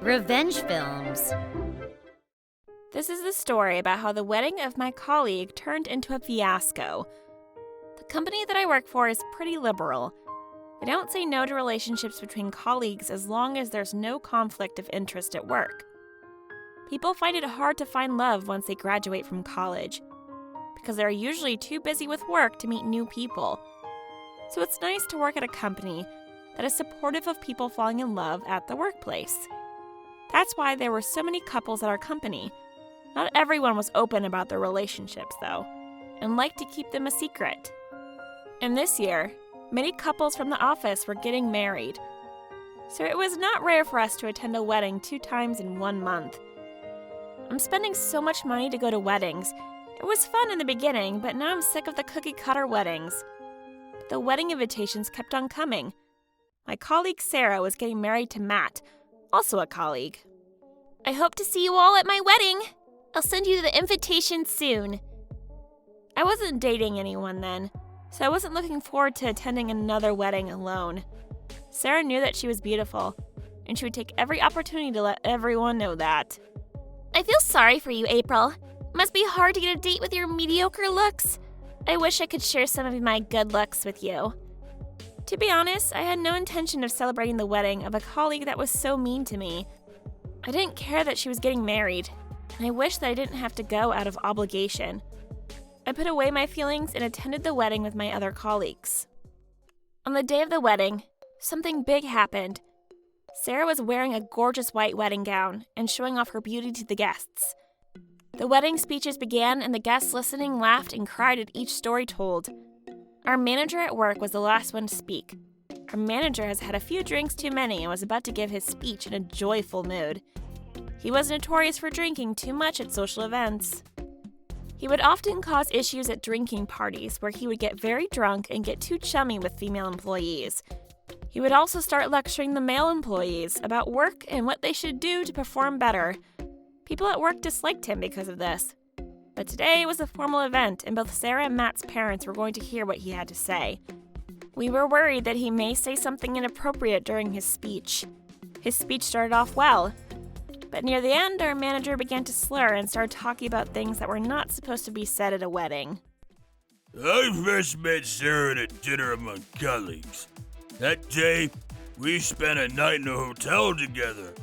Revenge films. This is the story about how the wedding of my colleague turned into a fiasco. The company that I work for is pretty liberal. They don't say no to relationships between colleagues as long as there's no conflict of interest at work. People find it hard to find love once they graduate from college, because they're usually too busy with work to meet new people. So it's nice to work at a company that is supportive of people falling in love at the workplace. That's why there were so many couples at our company. Not everyone was open about their relationships, though, and liked to keep them a secret. And this year, many couples from the office were getting married. So it was not rare for us to attend a wedding 2 times in 1 month. I'm spending so much money to go to weddings. It was fun in the beginning, but now I'm sick of the cookie-cutter weddings. But the wedding invitations kept on coming. My colleague Sarah was getting married to Matt, also a colleague. I hope to see you all at my wedding. I'll send you the invitation soon. I wasn't dating anyone then, so I wasn't looking forward to attending another wedding alone. Sarah knew that she was beautiful, and she would take every opportunity to let everyone know that. I feel sorry for you, April. It must be hard to get a date with your mediocre looks. I wish I could share some of my good looks with you. To be honest, I had no intention of celebrating the wedding of a colleague that was so mean to me. I didn't care that she was getting married, and I wished that I didn't have to go out of obligation. I put away my feelings and attended the wedding with my other colleagues. On the day of the wedding, something big happened. Sarah was wearing a gorgeous white wedding gown and showing off her beauty to the guests. The wedding speeches began, and the guests listening laughed and cried at each story told. Our manager at work was the last one to speak. Our manager has had a few drinks too many and was about to give his speech in a joyful mood. He was notorious for drinking too much at social events. He would often cause issues at drinking parties where he would get very drunk and get too chummy with female employees. He would also start lecturing the male employees about work and what they should do to perform better. People at work disliked him because of this. But today was a formal event, and both Sarah and Matt's parents were going to hear what he had to say. We were worried that he may say something inappropriate during his speech. His speech started off well, but near the end, our manager began to slur and started talking about things that were not supposed to be said at a wedding. I first met Sarah at a dinner among colleagues. That day, we spent a night in a hotel together,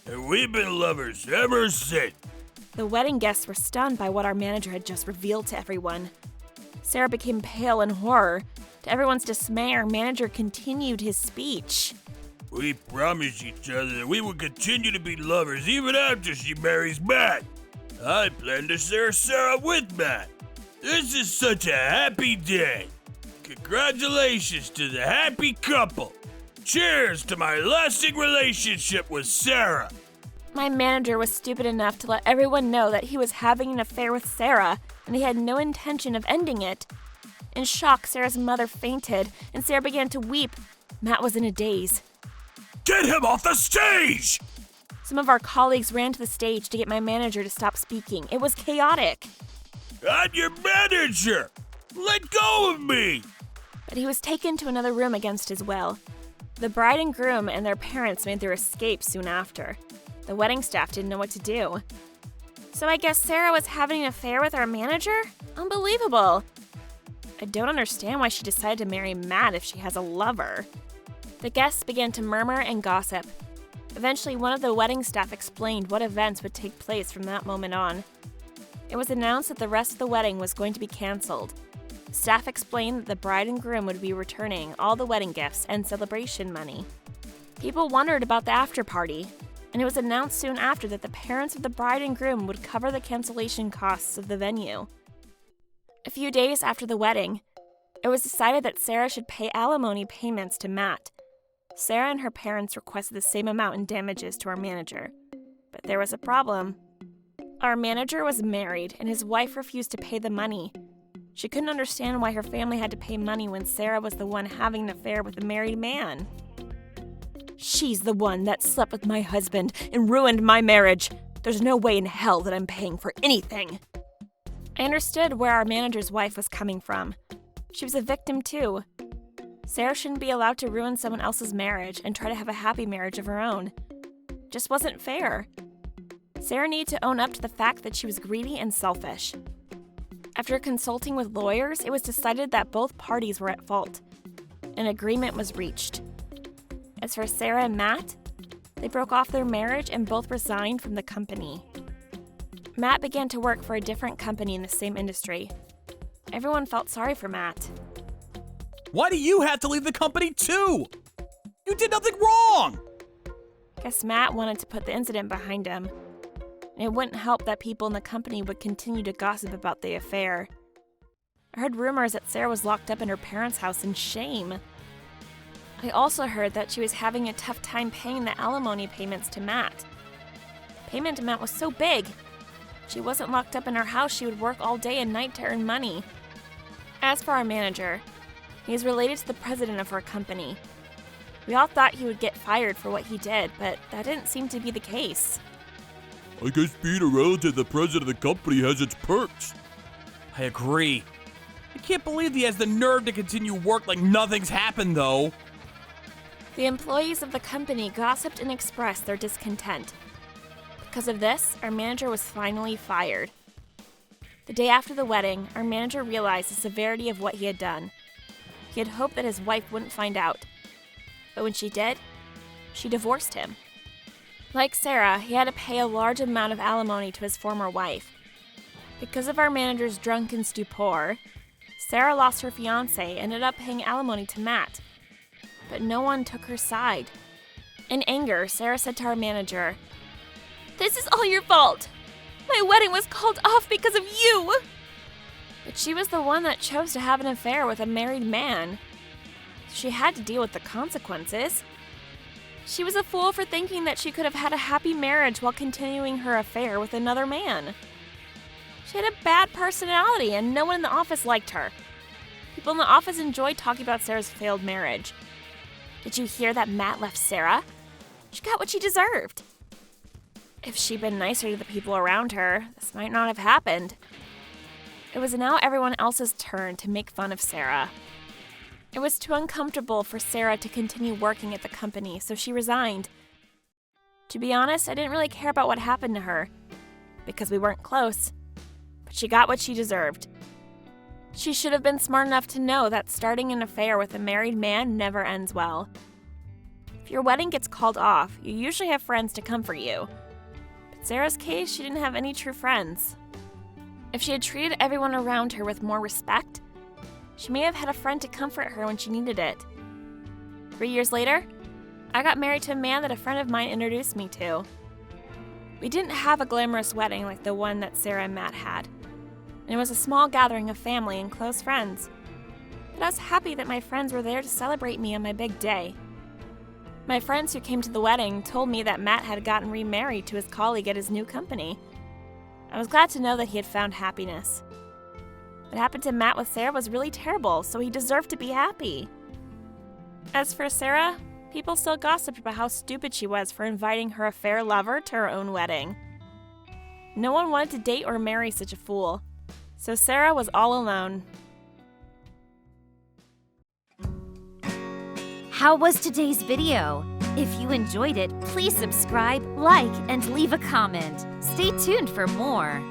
and we've been lovers ever since. The wedding guests were stunned by what our manager had just revealed to everyone. Sarah became pale in horror. To everyone's dismay, our manager continued his speech. We promised each other that we would continue to be lovers even after she marries Matt. I plan to share Sarah with Matt. This is such a happy day. Congratulations to the happy couple. Cheers to my lasting relationship with Sarah. My manager was stupid enough to let everyone know that he was having an affair with Sarah, and he had no intention of ending it. In shock, Sarah's mother fainted, and Sarah began to weep. Matt was in a daze. Get him off the stage! Some of our colleagues ran to the stage to get my manager to stop speaking. It was chaotic. I'm your manager! Let go of me! But he was taken to another room against his will. The bride and groom and their parents made their escape soon after. The wedding staff didn't know what to do. So I guess Sarah was having an affair with our manager? Unbelievable. I don't understand why she decided to marry Matt if she has a lover. The guests began to murmur and gossip. Eventually, one of the wedding staff explained what events would take place from that moment on. It was announced that the rest of the wedding was going to be canceled. Staff explained that the bride and groom would be returning all the wedding gifts and celebration money. People wondered about the after party, and it was announced soon after that the parents of the bride and groom would cover the cancellation costs of the venue. A few days after the wedding, it was decided that Sarah should pay alimony payments to Matt. Sarah and her parents requested the same amount in damages to our manager. But there was a problem. Our manager was married, and his wife refused to pay the money. She couldn't understand why her family had to pay money when Sarah was the one having an affair with a married man. She's the one that slept with my husband and ruined my marriage. There's no way in hell that I'm paying for anything. I understood where our manager's wife was coming from. She was a victim too. Sarah shouldn't be allowed to ruin someone else's marriage and try to have a happy marriage of her own. Just wasn't fair. Sarah needed to own up to the fact that she was greedy and selfish. After consulting with lawyers, it was decided that both parties were at fault. An agreement was reached. As for Sarah and Matt, they broke off their marriage and both resigned from the company. Matt began to work for a different company in the same industry. Everyone felt sorry for Matt. Why do you have to leave the company too? You did nothing wrong! Guess Matt wanted to put the incident behind him. And it wouldn't help that people in the company would continue to gossip about the affair. I heard rumors that Sarah was locked up in her parents' house in shame. I also heard that she was having a tough time paying the alimony payments to Matt. Payment amount was so big. She wasn't locked up in her house, she would work all day and night to earn money. As for our manager, he is related to the president of our company. We all thought he would get fired for what he did, but that didn't seem to be the case. I guess being a relative of the president of the company has its perks. I agree. I can't believe he has the nerve to continue work like nothing's happened, though. The employees of the company gossiped and expressed their discontent. Because of this, our manager was finally fired. The day after the wedding, our manager realized the severity of what he had done. He had hoped that his wife wouldn't find out. But when she did, she divorced him. Like Sarah, he had to pay a large amount of alimony to his former wife. Because of our manager's drunken stupor, Sarah lost her fiancé and ended up paying alimony to Matt. But no one took her side. In anger, Sarah said to our manager, This is all your fault. My wedding was called off because of you. But she was the one that chose to have an affair with a married man. She had to deal with the consequences. She was a fool for thinking that she could have had a happy marriage while continuing her affair with another man. She had a bad personality and no one in the office liked her. People in the office enjoyed talking about Sarah's failed marriage. Did you hear that Matt left Sarah? She got what she deserved. If she'd been nicer to the people around her, this might not have happened. It was now everyone else's turn to make fun of Sarah. It was too uncomfortable for Sarah to continue working at the company, so she resigned. To be honest, I didn't really care about what happened to her, because we weren't close. But she got what she deserved. She should have been smart enough to know that starting an affair with a married man never ends well. If your wedding gets called off, you usually have friends to comfort you. But Sarah's case, she didn't have any true friends. If she had treated everyone around her with more respect, she may have had a friend to comfort her when she needed it. 3 years later, I got married to a man that a friend of mine introduced me to. We didn't have a glamorous wedding like the one that Sarah and Matt had, and it was a small gathering of family and close friends. But I was happy that my friends were there to celebrate me on my big day. My friends who came to the wedding told me that Matt had gotten remarried to his colleague at his new company. I was glad to know that he had found happiness. What happened to Matt with Sarah was really terrible, so he deserved to be happy. As for Sarah, people still gossiped about how stupid she was for inviting her affair lover to her own wedding. No one wanted to date or marry such a fool, so Sarah was all alone. How was today's video? If you enjoyed it, please subscribe, like, and leave a comment. Stay tuned for more.